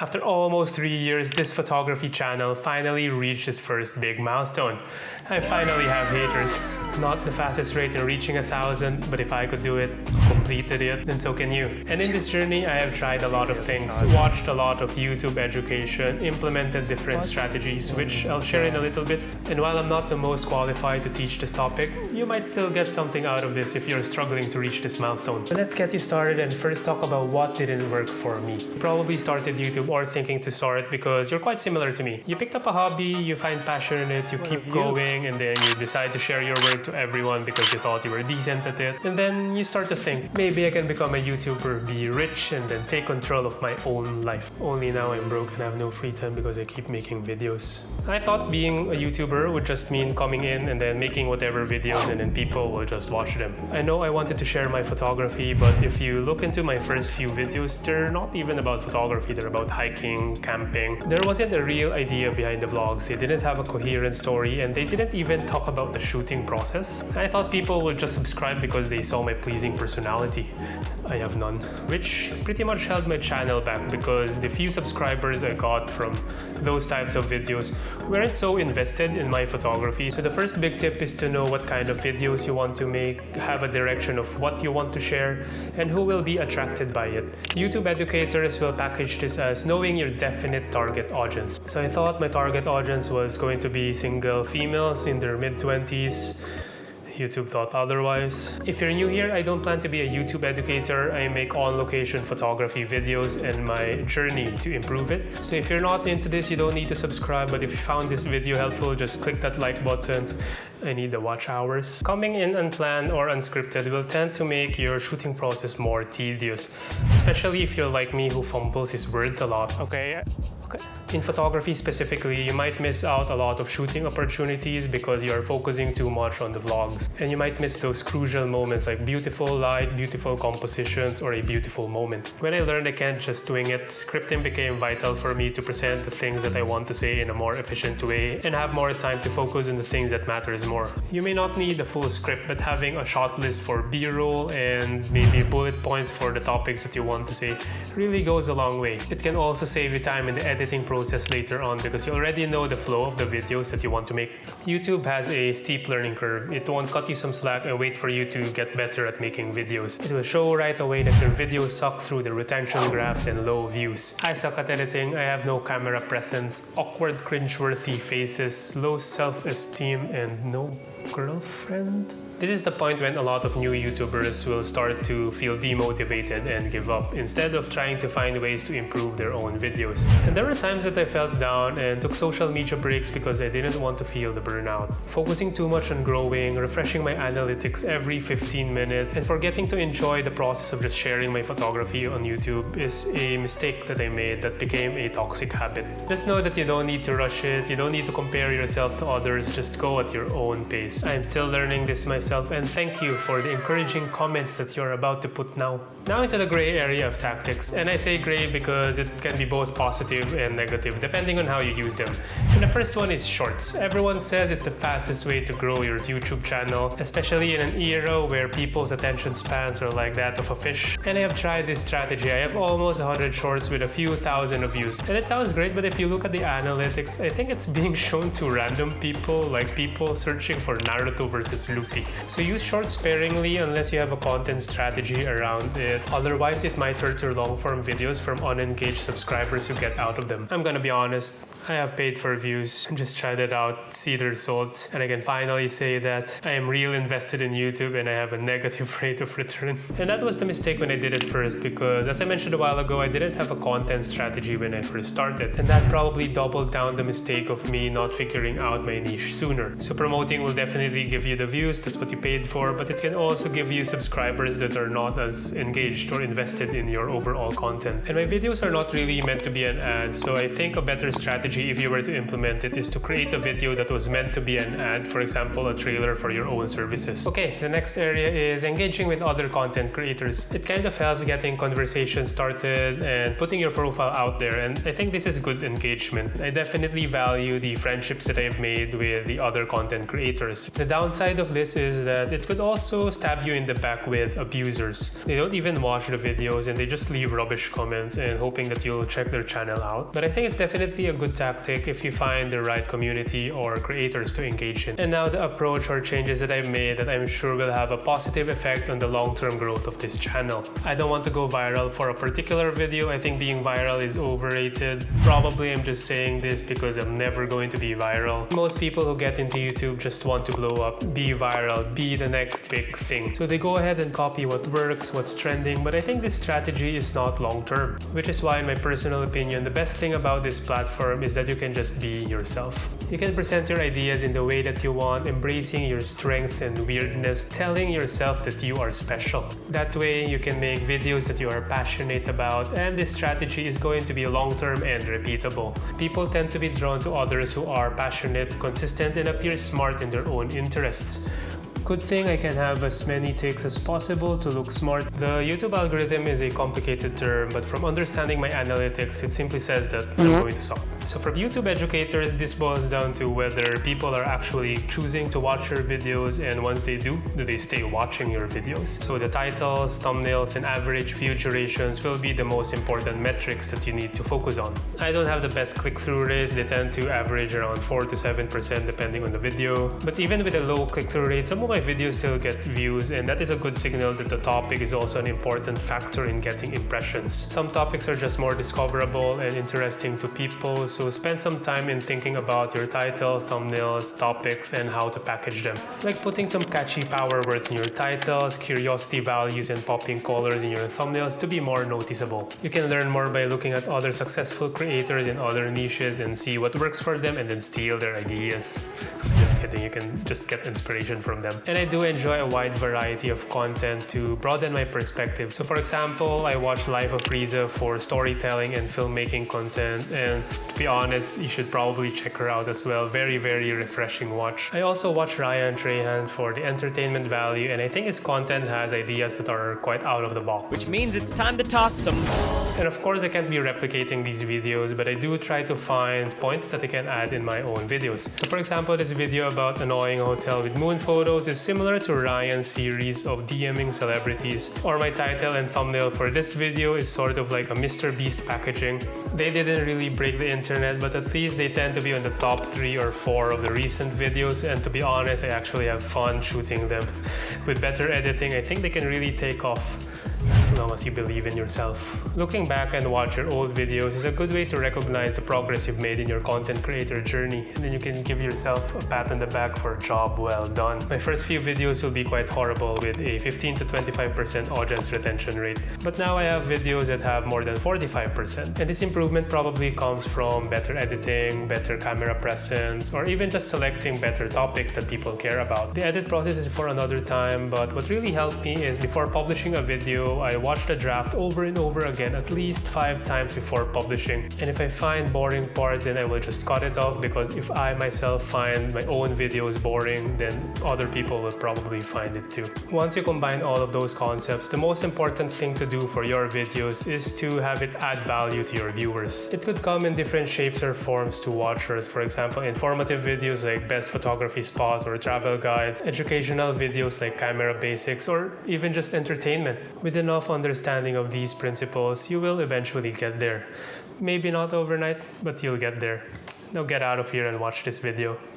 After almost 3 years, this photography channel finally reached its first big milestone. I finally have haters. Not the fastest rate in reaching 1,000, but if I could do it, completed it, then so can you. And in this journey, I have tried a lot of things, watched a lot of YouTube education, implemented different strategies, which I'll share in a little bit. And while I'm not the most qualified to teach this topic, you might still get something out of this if you're struggling to reach this milestone. So let's get you started and first talk about what didn't work for me. You probably started YouTube or thinking to start because you're quite similar to me. You picked up a hobby, you find passion in it, you keep going, and then you decide to share your work to everyone because you thought you were decent at it. And then you start to think, maybe I can become a YouTuber, be rich, and then take control of my own life. Only now I'm broke and have no free time because I keep making videos. I thought being a YouTuber would just mean coming in and then making whatever videos and then people will just watch them. I know I wanted to share my photography, but if you look into my first few videos, they're not even about photography, they're about hiking, camping. There wasn't a real idea behind the vlogs, they didn't have a coherent story, and they didn't even talk about the shooting process. I thought people would just subscribe because they saw my pleasing personality. I have none, which pretty much held my channel back because the few subscribers I got from those types of videos weren't so invested in my photography. So the first big tip is to know what kind of videos you want to make, have a direction of what you want to share, and who will be attracted by it. YouTube educators will package this as knowing your definite target audience. So I thought my target audience was going to be single females in their mid-20s. YouTube thought otherwise. If you're new here, I don't plan to be a YouTube educator. I make on-location photography videos and my journey to improve it. So if you're not into this, you don't need to subscribe, but if you found this video helpful, just click that like button. I need the watch hours. Coming in unplanned or unscripted will tend to make your shooting process more tedious, especially if you're like me who fumbles his words a lot. Okay. In photography specifically, you might miss out a lot of shooting opportunities because you're focusing too much on the vlogs. And you might miss those crucial moments like beautiful light, beautiful compositions, or a beautiful moment. When I learned I can't just wing it, scripting became vital for me to present the things that I want to say in a more efficient way and have more time to focus on the things that matters more. You may not need a full script, but having a shot list for B-roll and maybe bullet points for the topics that you want to say really goes a long way. It can also save you time in the editing process later on because you already know the flow of the videos that you want to make. YouTube has a steep learning curve. It won't cut you some slack and wait for you to get better at making videos. It will show right away that your videos suck through the retention graphs and low views. I suck at editing, I have no camera presence, awkward cringeworthy faces, low self-esteem, and no girlfriend. This is the point when a lot of new YouTubers will start to feel demotivated and give up instead of trying to find ways to improve their own videos. And there were times that I felt down and took social media breaks because I didn't want to feel the burnout. Focusing too much on growing, refreshing my analytics every 15 minutes, and forgetting to enjoy the process of just sharing my photography on YouTube is a mistake that I made that became a toxic habit. Just know that you don't need to rush it, you don't need to compare yourself to others, just go at your own pace. I'm still learning this myself, and thank you for the encouraging comments that you're about to put now. Now into the gray area of tactics, and I say gray because it can be both positive and negative depending on how you use them. And the first one is shorts. Everyone says it's the fastest way to grow your YouTube channel, especially in an era where people's attention spans are like that of a fish. And I have tried this strategy. I have almost 100 shorts with a few thousand views. And it sounds great, but if you look at the analytics, I think it's being shown to random people, like people searching for Naruto versus Luffy. So use shorts sparingly unless you have a content strategy around it. Otherwise, it might hurt your long-form videos from unengaged subscribers who get out of them. I'm gonna be honest, I have paid for views, just tried it out, see the results, and I can finally say that I am real invested in YouTube and I have a negative rate of return. And that was the mistake when I did it first because, as I mentioned a while ago, I didn't have a content strategy when I first started. And that probably doubled down the mistake of me not figuring out my niche sooner. So promoting will definitely give you the views, that's what you paid for, but it can also give you subscribers that are not as engaged or invested in your overall content. And my videos are not really meant to be an ad, so I think a better strategy if you were to implement it is to create a video that was meant to be an ad, for example, a trailer for your own services. Okay, the next area is engaging with other content creators. It kind of helps getting conversations started and putting your profile out there, and I think this is good engagement. I definitely value the friendships that I've made with the other content creators. viewers. The downside of this is that it could also stab you in the back with abusers. They don't even watch the videos and they just leave rubbish comments and hoping that you'll check their channel out. But I think it's definitely a good tactic if you find the right community or creators to engage in. And now the approach or changes that I've made that I'm sure will have a positive effect on the long-term growth of this channel. I don't want to go viral for a particular video. I think being viral is overrated. Probably I'm just saying this because I'm never going to be viral. Most people who get into YouTube just want to blow up, be viral, be the next big thing. So they go ahead and copy what works, what's trending, but I think this strategy is not long-term, which is why in my personal opinion, the best thing about this platform is that you can just be yourself. You can present your ideas in the way that you want, embracing your strengths and weirdness, telling yourself that you are special. That way you can make videos that you are passionate about, and this strategy is going to be long-term and repeatable. People tend to be drawn to others who are passionate, consistent, and appear smart in their own interests. Good thing I can have as many takes as possible to look smart. The YouTube algorithm is a complicated term, but from understanding my analytics, it simply says that I'm going to suck. So from YouTube educators, this boils down to whether people are actually choosing to watch your videos, and once they do they stay watching your videos? So the titles, thumbnails, and average view durations will be the most important metrics that you need to focus on. I don't have the best click-through rates. They tend to average around 4 to 7% depending on the video. But even with a low click-through rate, some of my videos still get views, and that is a good signal that the topic is also an important factor in getting impressions. Some topics are just more discoverable and interesting to people, so spend some time in thinking about your title, thumbnails, topics, and how to package them. Like putting some catchy power words in your titles, curiosity values, and popping colors in your thumbnails to be more noticeable. You can learn more by looking at other successful creators in other niches and see what works for them and then steal their ideas. Just kidding, you can just get inspiration from them. And I do enjoy a wide variety of content to broaden my perspective. So for example, I watch Life of Riza for storytelling and filmmaking content, and to be honest, you should probably check her out as well. Very, very refreshing watch. I also watch Ryan Trahan for the entertainment value, and I think his content has ideas that are quite out of the box. Which means it's time to toss some balls. And of course, I can't be replicating these videos, but I do try to find points that I can add in my own videos. So for example, this video about annoying a hotel with moon photos is similar to Ryan's series of DMing celebrities, or my title and thumbnail for this video is sort of like a Mr. Beast packaging. They didn't really break the internet, but at least they tend to be on the top 3 or 4 of the recent videos, and to be honest, I actually have fun shooting them. With better editing, I think they can really take off, as long as you believe in yourself. Looking back and watch your old videos is a good way to recognize the progress you've made in your content creator journey, and then you can give yourself a pat on the back for a job well done. My first few videos will be quite horrible with a 15 to 25% audience retention rate, but now I have videos that have more than 45%, and this improvement probably comes from better editing, better camera presence, or even just selecting better topics that people care about. The edit process is for another time, but what really helped me is before publishing a video, I watched the draft over and over again at least 5 times before publishing. And if I find boring parts, then I will just cut it off, because if I myself find my own videos boring, then other people will probably find it too. Once you combine all of those concepts, the most important thing to do for your videos is to have it add value to your viewers. It could come in different shapes or forms to watchers. For example, informative videos like best photography spots or travel guides, educational videos like camera basics, or even just entertainment. With enough understanding of these principles, you will eventually get there. Maybe not overnight, but you'll get there. Now get out of here and watch this video.